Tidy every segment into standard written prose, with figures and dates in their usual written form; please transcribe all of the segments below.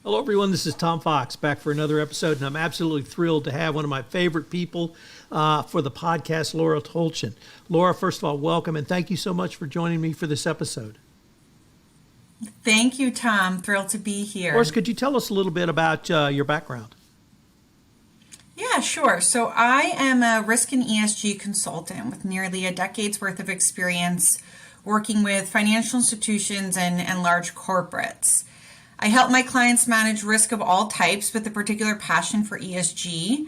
Hello, everyone. This is Tom Fox back for another episode, and I'm absolutely thrilled to have one of my favorite people for the podcast, Laura Tolchin. Laura, first of all, welcome, and thank you so much for joining me for this episode. Thank you, Tom. Thrilled to be here. Laura, could you tell us a little bit about your background? Yeah, sure. So I am a risk and ESG consultant with nearly a decade's worth of experience working with financial institutions and large corporates. I help my clients manage risk of all types with a particular passion for ESG,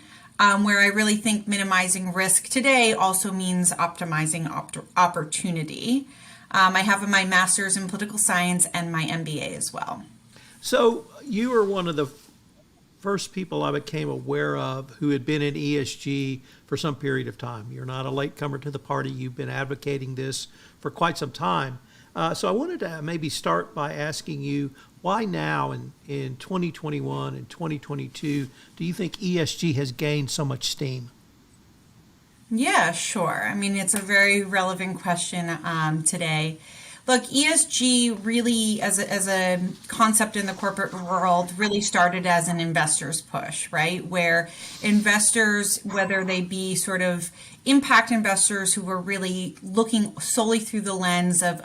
where I really think minimizing risk today also means optimizing opportunity. I have my master's in political science and my MBA as well. So you were one of the first people I became aware of who had been in ESG for some period of time. You're not a latecomer to the party. You've been advocating this for quite some time. So I wanted to maybe start by asking you, why now in 2021 and 2022 do you think ESG has gained so much steam? Yeah, sure. I mean, it's a very relevant question today. Look, ESG really, as a concept in the corporate world, really started as an investor's push, right? Where investors, whether they be sort of impact investors who were really looking solely through the lens of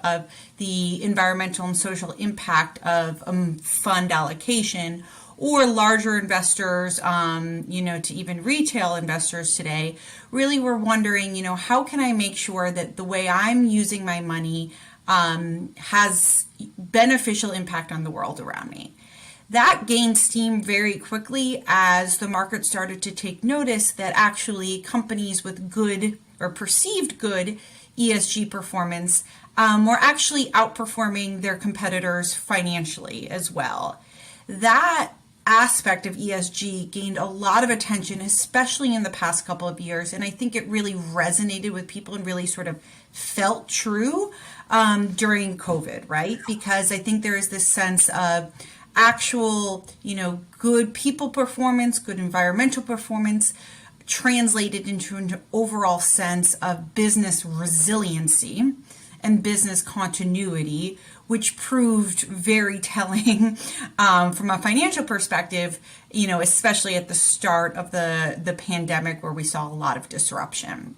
the environmental and social impact of fund allocation, or larger investors, to even retail investors today, really were wondering, how can I make sure that the way I'm using my money has beneficial impact on the world around me. That gained steam very quickly as the market started to take notice that actually companies with good or perceived good ESG performance were actually outperforming their competitors financially as well. That aspect of ESG gained a lot of attention, especially in the past couple of years. And I think it really resonated with people and really sort of felt true during COVID, right? Because I think there is this sense of actual, good people performance, good environmental performance translated into an overall sense of business resiliency and business continuity, which proved very telling from a financial perspective, especially at the start of the pandemic where we saw a lot of disruption.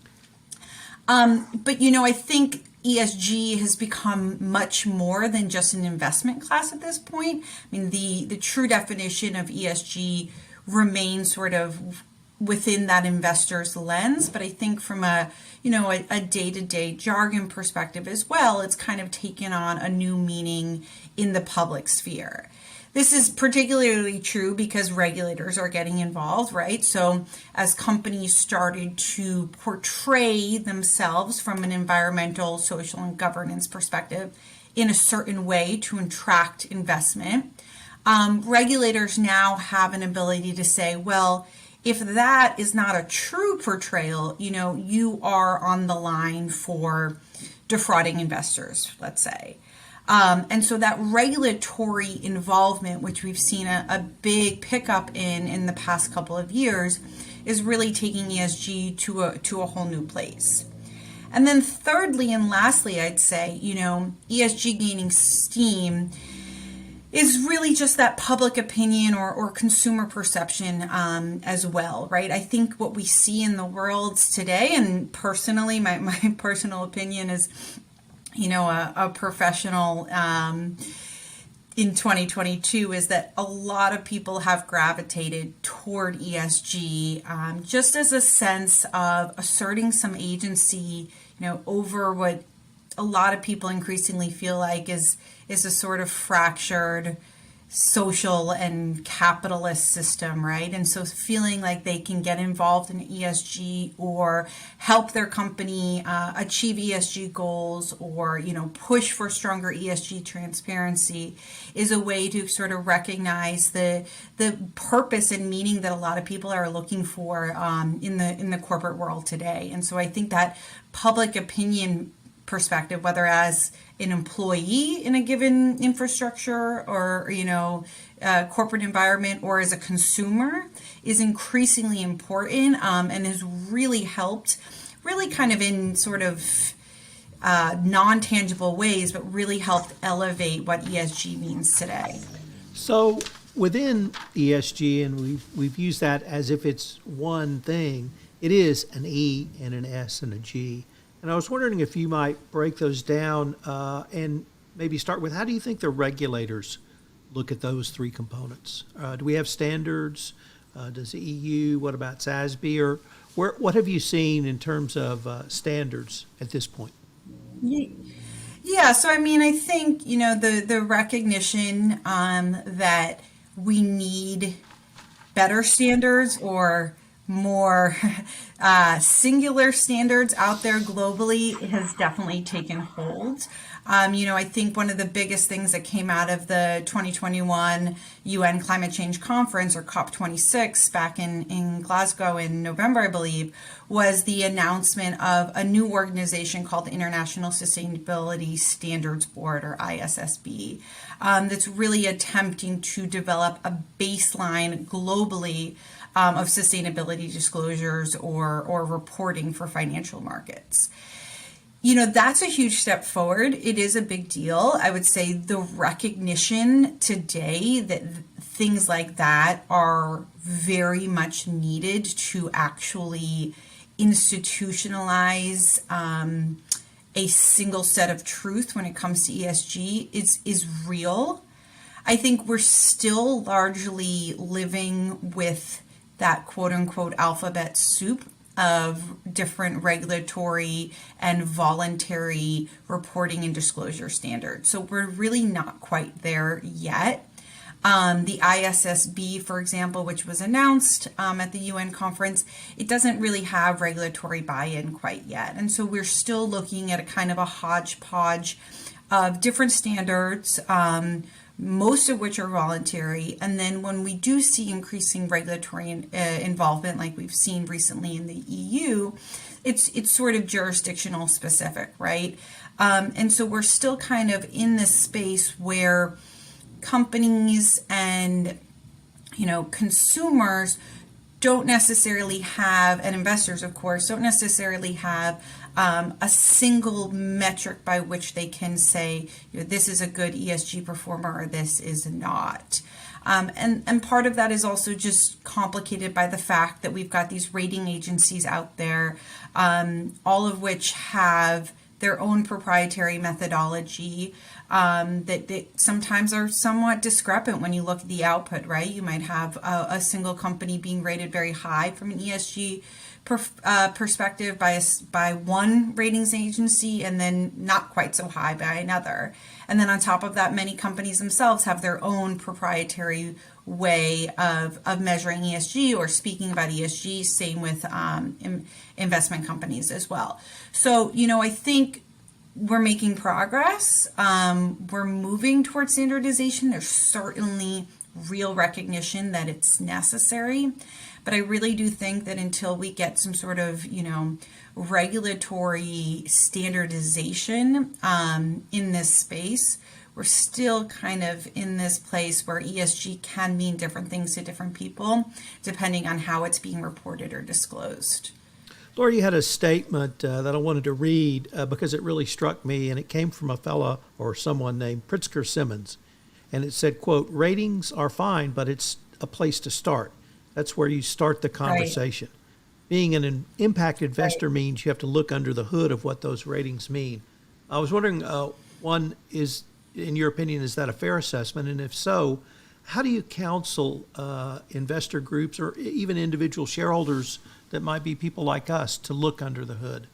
But I think ESG has become much more than just an investment class at this point. I mean, the true definition of ESG remains sort of within that investor's lens, but I think from a day-to-day jargon perspective as well, it's kind of taken on a new meaning in the public sphere. This is particularly true because regulators are getting involved, right? So as companies started to portray themselves from an environmental, social, and governance perspective in a certain way to attract investment, regulators now have an ability to say, well, if that is not a true portrayal, you are on the line for defrauding investors, let's say. And so that regulatory involvement, which we've seen a big pickup in the past couple of years, is really taking ESG to a whole new place. And then thirdly and lastly, I'd say, ESG gaining steam is really just that public opinion or consumer perception as well, right? I think what we see in the world today, and personally, my personal opinion is, a professional in 2022, is that a lot of people have gravitated toward ESG just as a sense of asserting some agency, over what a lot of people increasingly feel like is a sort of fractured social and capitalist system, right? And so feeling like they can get involved in ESG or help their company achieve ESG goals or, push for stronger ESG transparency is a way to sort of recognize the purpose and meaning that a lot of people are looking for in the corporate world today. And so I think that public opinion perspective, whether as an employee in a given infrastructure or, corporate environment, or as a consumer, is increasingly important and has really helped, really kind of in sort of non-tangible ways, but really helped elevate what ESG means today. So within ESG, and we've used that as if it's one thing, it is an E and an S and a G. And I was wondering if you might break those down and maybe start with, how do you think the regulators look at those three components? Do we have standards? Does the EU? What about SASB? Or what have you seen in terms of standards at this point? Yeah, so I mean, I think, the recognition that we need better standards or more singular standards out there globally has definitely taken hold. I think one of the biggest things that came out of the 2021 UN Climate Change Conference, or COP26, back in Glasgow in November, I believe, was the announcement of a new organization called the International Sustainability Standards Board, or ISSB, that's really attempting to develop a baseline globally of sustainability disclosures or reporting for financial markets. That's a huge step forward. It is a big deal. I would say the recognition today that things like that are very much needed to actually institutionalize a single set of truth when it comes to ESG is real. I think we're still largely living with that quote unquote alphabet soup of different regulatory and voluntary reporting and disclosure standards. So we're really not quite there yet. The ISSB, for example, which was announced at the UN conference, it doesn't really have regulatory buy-in quite yet. And so we're still looking at a kind of a hodgepodge of different standards, most of which are voluntary. And then when we do see increasing regulatory involvement, like we've seen recently in the EU, it's sort of jurisdictional specific, right? And so we're still kind of in this space where companies and consumers don't necessarily have, and investors, of course, don't necessarily have a single metric by which they can say, this is a good ESG performer or this is not. And part of that is also just complicated by the fact that we've got these rating agencies out there, all of which have their own proprietary methodology that sometimes are somewhat discrepant when you look at the output, right? You might have a single company being rated very high from an ESG perspective by one ratings agency, and then not quite so high by another. And then on top of that, many companies themselves have their own proprietary way of measuring ESG or speaking about ESG. Same with investment companies as well. So, I think we're making progress. We're moving towards standardization. There's certainly real recognition that it's necessary. But I really do think that until we get some sort of, regulatory standardization in this space, we're still kind of in this place where ESG can mean different things to different people, depending on how it's being reported or disclosed. Laura, you had a statement that I wanted to read because it really struck me, and it came from a fella or someone named Pritzker Simmons. And it said, quote, ratings are fine, but it's a place to start. That's where you start the conversation. Right. Being an impact investor means you have to look under the hood of what those ratings mean. I was wondering, one, is, in your opinion, is that a fair assessment? And if so, how do you counsel investor groups or even individual shareholders that might be people like us to look under the hood?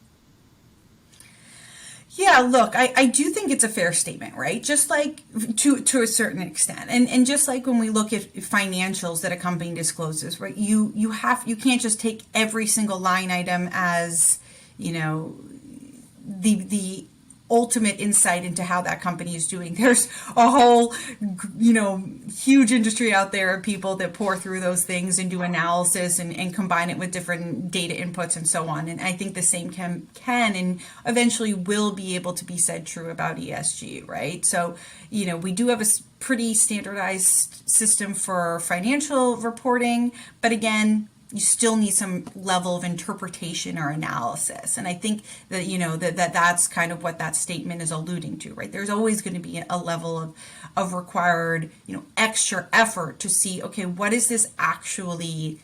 Yeah, look, I do think it's a fair statement, right? Just like to a certain extent. And just like when we look at financials that a company discloses, right? You can't just take every single line item as, the ultimate insight into how that company is doing. There's a whole, huge industry out there of people that pour through those things and do analysis and combine it with different data inputs and so on. And I think the same can and eventually will be able to be said true about ESG, right? So, we do have a pretty standardized system for financial reporting, but again, you still need some level of interpretation or analysis. And I think that, that's kind of what that statement is alluding to, right? There's always going to be a level of required, extra effort to see, okay, what does this actually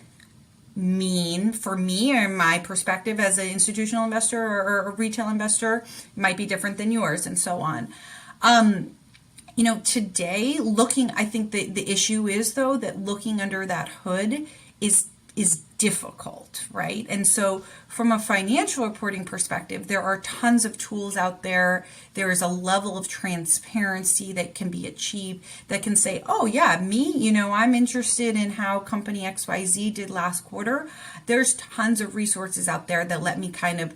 mean for me or my perspective as an institutional investor or a retail investor? It might be different than yours, and so on. Today, I think the issue is, though, that looking under that hood is difficult, right? And so from a financial reporting perspective, there are tons of tools out there. There is a level of transparency that can be achieved that can say, oh yeah, I'm interested in how company XYZ did last quarter. There's tons of resources out there that let me kind of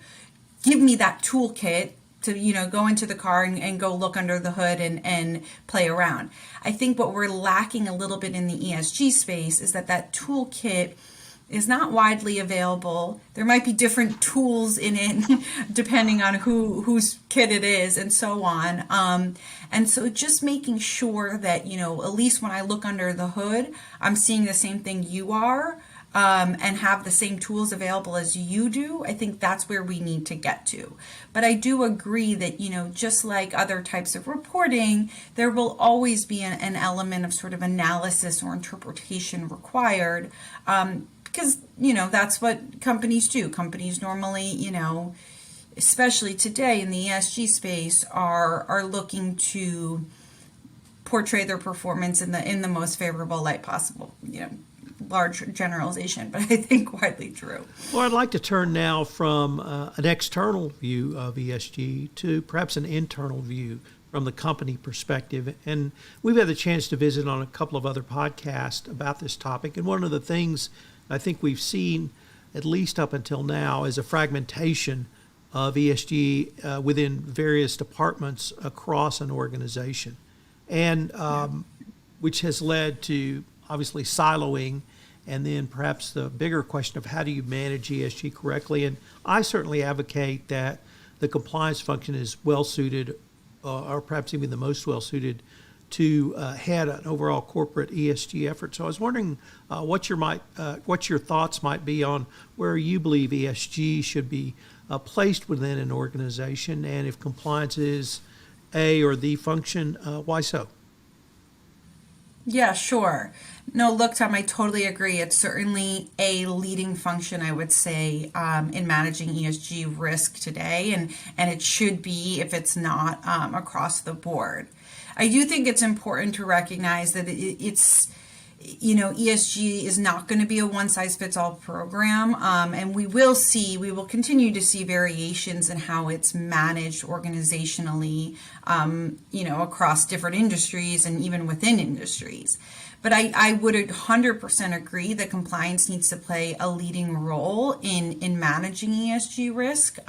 give me that toolkit to, go into the car and go look under the hood and play around. I think what we're lacking a little bit in the ESG space is that toolkit is not widely available. There might be different tools in it depending on whose kit it is, and so on. And so just making sure that, at least when I look under the hood, I'm seeing the same thing you are, and have the same tools available as you do. I think that's where we need to get to. But I do agree that, just like other types of reporting, there will always be an element of sort of analysis or interpretation required. Because, that's what companies do. Companies normally, especially today in the ESG space, are looking to portray their performance in the most favorable light possible. Large generalization, but I think widely true. Well, I'd like to turn now from an external view of ESG to perhaps an internal view from the company perspective. And we've had the chance to visit on a couple of other podcasts about this topic. And one of the things I think we've seen, at least up until now, is a fragmentation of ESG within various departments across an organization, and which has led to obviously siloing, and then perhaps the bigger question of how do you manage ESG correctly. And I certainly advocate that the compliance function is well suited, or perhaps even the most well suited, to head an overall corporate ESG effort. So I was wondering what your thoughts might be on where you believe ESG should be placed within an organization, and if compliance is a or the function, why so? Yeah, sure. No, look, Tom, I totally agree. It's certainly a leading function, I would say, in managing ESG risk today, and it should be if it's not across the board. I do think it's important to recognize that it's ESG is not going to be a one-size-fits-all program, and we will continue to see variations in how it's managed organizationally, across different industries and even within industries. But I would 100% agree that compliance needs to play a leading role in managing ESG risk,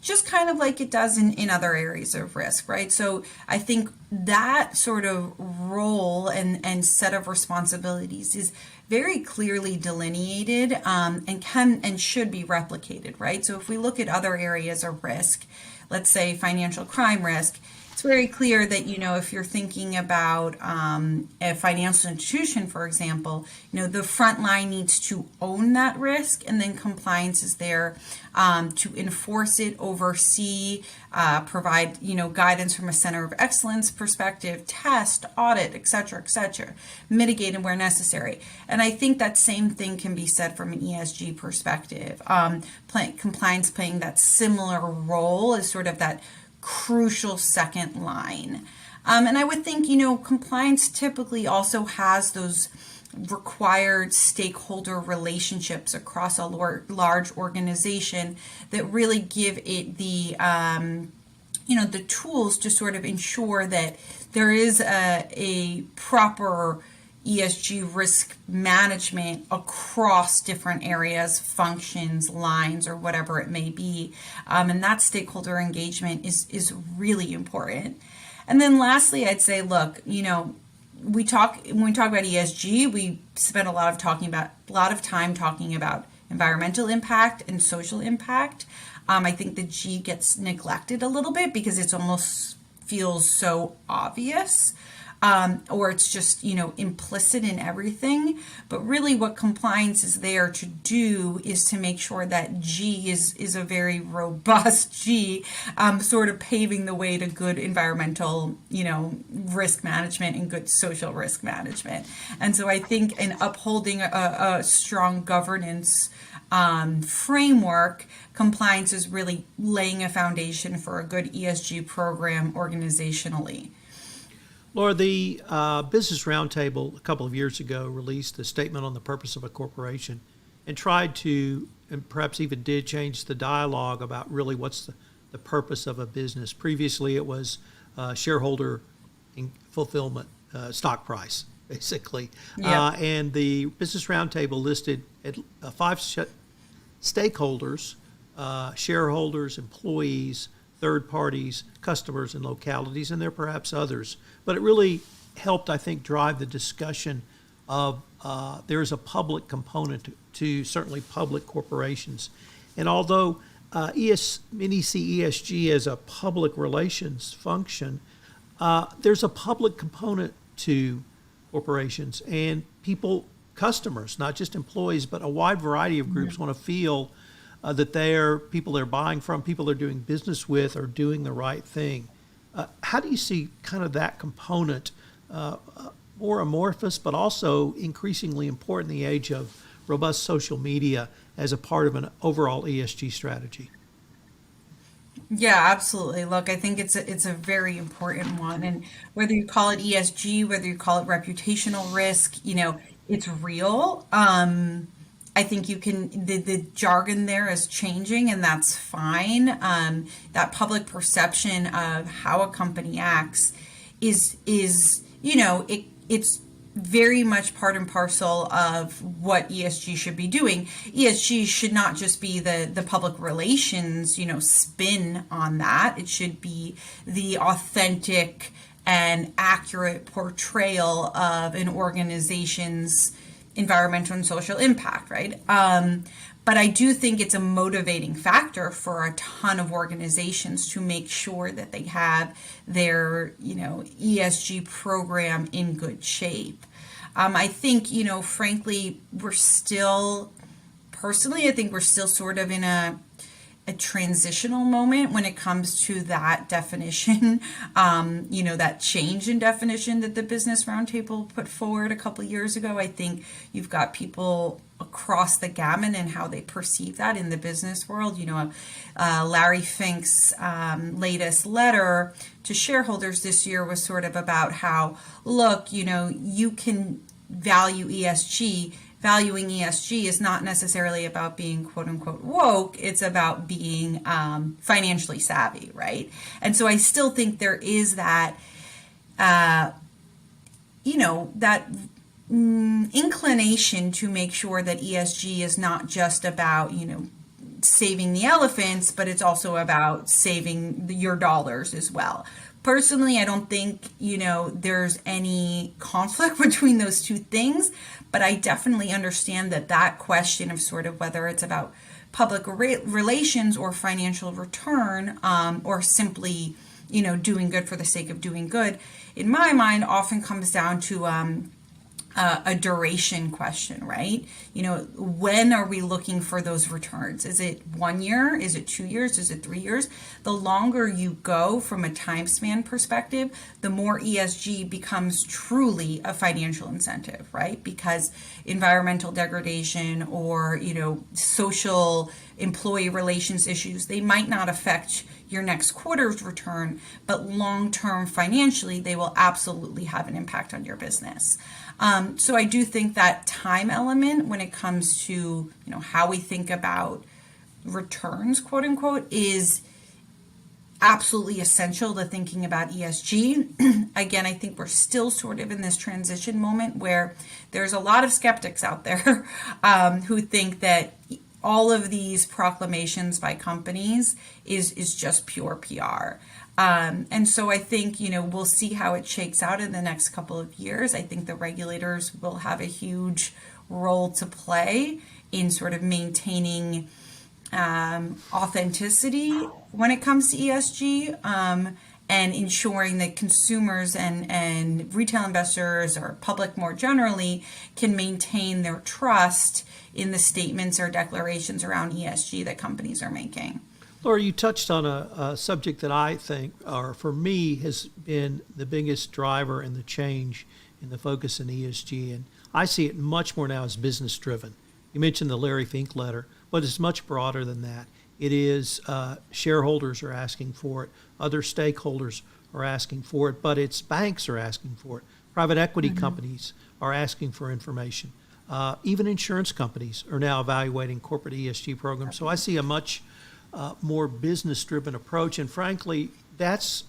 just kind of like it does in other areas of risk, right? So I think that sort of role and set of responsibilities is very clearly delineated, and can and should be replicated, right? So if we look at other areas of risk, let's say financial crime risk, it's very clear that, if you're thinking about a financial institution, for example, the front line needs to own that risk, and then compliance is there to enforce it, oversee, provide, guidance from a center of excellence perspective, test, audit, et cetera, mitigate and where necessary. And I think that same thing can be said from an ESG perspective. Compliance playing that similar role as sort of that crucial second line. And I would think, compliance typically also has those required stakeholder relationships across a large organization that really give it the tools to sort of ensure that there is a proper ESG risk management across different areas, functions, lines, or whatever it may be. And that stakeholder engagement is really important. And then lastly, I'd say, look, when we talk about ESG, we spend a lot of time talking about environmental impact and social impact. I think the G gets neglected a little bit because it's almost feels so obvious. or it's just, implicit in everything. But really what compliance is there to do is to make sure that G is a very robust G, sort of paving the way to good environmental, risk management and good social risk management. And so I think in upholding a strong governance framework, compliance is really laying a foundation for a good ESG program organizationally. Laura, the Business Roundtable a couple of years ago released a statement on the purpose of a corporation and tried to, and perhaps even did change the dialogue about really what's the purpose of a business. Previously, it was shareholder fulfillment, stock price, basically. Yep. And the Business Roundtable listed five stakeholders, shareholders, employees, third parties, customers, and localities, and there are perhaps others. But it really helped, I think, drive the discussion of there is a public component to certainly public corporations. And although many see ESG as a public relations function, there's a public component to corporations and people, customers, not just employees, but a wide variety of groups want to feel that people they're buying from, people they're doing business with are doing the right thing. How do you see kind of that component more amorphous, but also increasingly important in the age of robust social media as a part of an overall ESG strategy? Yeah, absolutely. Look, I think it's a very important one, and whether you call it ESG, whether you call it reputational risk, it's real. I think the jargon there is changing, and that's fine. That public perception of how a company acts is it's very much part and parcel of what ESG should be doing. ESG should not just be the public relations, spin on that. It should be the authentic and accurate portrayal of an organization's environmental and social impact, right? But I do think it's a motivating factor for a ton of organizations to make sure that they have their, ESG program in good shape. I think, frankly, I think we're still sort of in a transitional moment when it comes to that definition, that change in definition that the Business Roundtable put forward a couple of years ago. I think you've got people across the gamut and how they perceive that in the business world. Larry Fink's latest letter to shareholders this year was sort of about how, look, you can value ESG. Valuing ESG is not necessarily about being quote unquote woke. It's about being financially savvy, right? And so I still think there is that, inclination to make sure that ESG is not just about, saving the elephants, but it's also about saving your dollars as well. Personally, I don't think, there's any conflict between those two things, but I definitely understand that question of sort of whether it's about public relations or financial return, or simply, doing good for the sake of doing good, in my mind, often comes down to a duration question, right? When are we looking for those returns? Is it 1 year? Is it 2 years? Is it 3 years? The longer you go from a time span perspective, the more ESG becomes truly a financial incentive, right? Because environmental degradation or, social employee relations issues, they might not affect your next quarter's return, but long-term financially, they will absolutely have an impact on your business. So I do think that time element when it comes to, how we think about returns, quote unquote, is absolutely essential to thinking about ESG. Again, I think we're still sort of in this transition moment where there's a lot of skeptics out there who think that all of these proclamations by companies is just pure PR. And so I think, we'll see how it shakes out in the next couple of years. I think the regulators will have a huge role to play in sort of maintaining authenticity when it comes to ESG. and ensuring that consumers and retail investors or public more generally can maintain their trust in the statements or declarations around ESG that companies are making. Laura, you touched on a subject that I think, or for me, has been the biggest driver in the change in the focus in ESG, and I see it much more now as business driven. You mentioned the Larry Fink letter, but it's much broader than that. It is shareholders are asking for it, other stakeholders are asking for it, but it's banks are asking for it. Private equity companies are asking for information. Even insurance companies are now evaluating corporate ESG programs. So I see a much more business-driven approach, and frankly, that's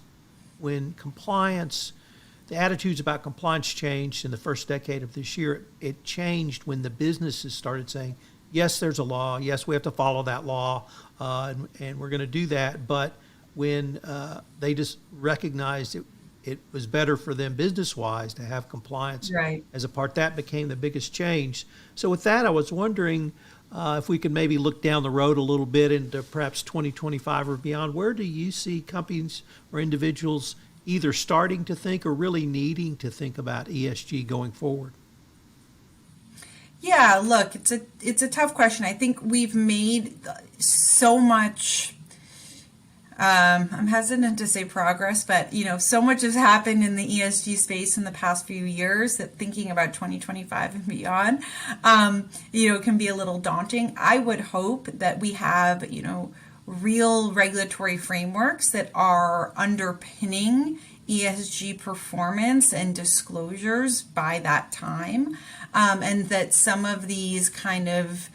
when compliance, the attitudes about compliance changed in the first decade of this year. It changed when the businesses started saying, yes, there's a law, yes, we have to follow that law, and we're going to do that, but when they just recognized it was better for them business-wise to have compliance as a part, that became the biggest change. So with that, I was wondering if we could maybe look down the road a little bit into perhaps 2025 or beyond. Where do you see companies or individuals either starting to think or really needing to think about ESG going forward? Yeah, look, it's a tough question. I think we've made so much. I'm hesitant to say progress, but so much has happened in the ESG space in the past few years that thinking about 2025 and beyond, can be a little daunting. I would hope that we have, real regulatory frameworks that are underpinning ESG performance and disclosures by that time, and that some of these kind of,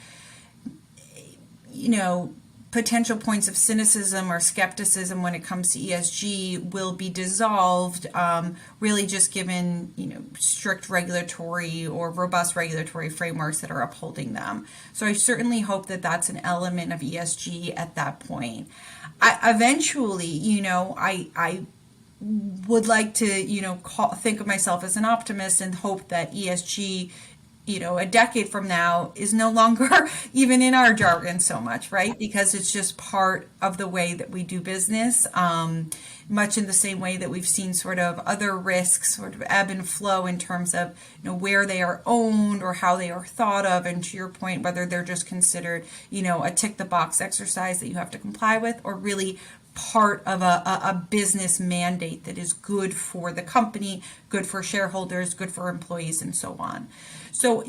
potential points of cynicism or skepticism when it comes to ESG will be dissolved, really just given, strict regulatory or robust regulatory frameworks that are upholding them. So I certainly hope that that's an element of ESG at that point. Eventually, I would like to, think of myself as an optimist and hope that ESG, a decade from now is no longer even in our jargon so much, right? Because it's just part of the way that we do business, much in the same way that we've seen sort of other risks sort of ebb and flow in terms of, where they are owned or how they are thought of. And to your point, whether they're just considered, a tick the box exercise that you have to comply with, or really part of a business mandate that is good for the company, good for shareholders, good for employees, and so on. So,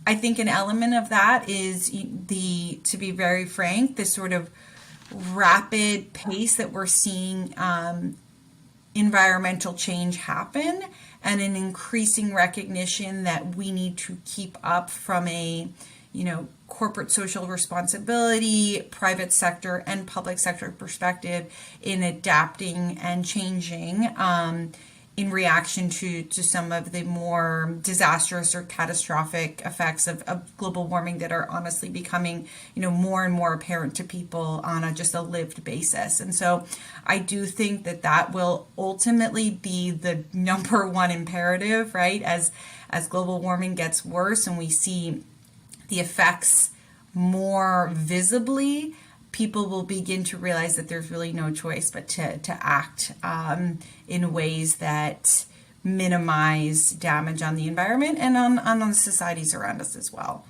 I think an element of that is to be very frank, the sort of rapid pace that we're seeing environmental change happen, and an increasing recognition that we need to keep up from a, corporate social responsibility, private sector and public sector perspective in adapting and changing in reaction to some of the more disastrous or catastrophic effects of global warming that are honestly becoming, more and more apparent to people on just a lived basis. And so I do think that will ultimately be the number one imperative, right? As global warming gets worse and we see the effects more visibly, people will begin to realize that there's really no choice but to act in ways that minimize damage on the environment and on the societies around us as well.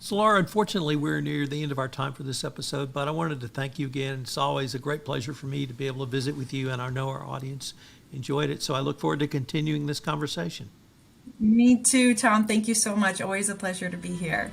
So Laura, unfortunately, we're near the end of our time for this episode, but I wanted to thank you again. It's always a great pleasure for me to be able to visit with you, and I know our audience enjoyed it. So I look forward to continuing this conversation. Me too, Tom. Thank you so much. Always a pleasure to be here.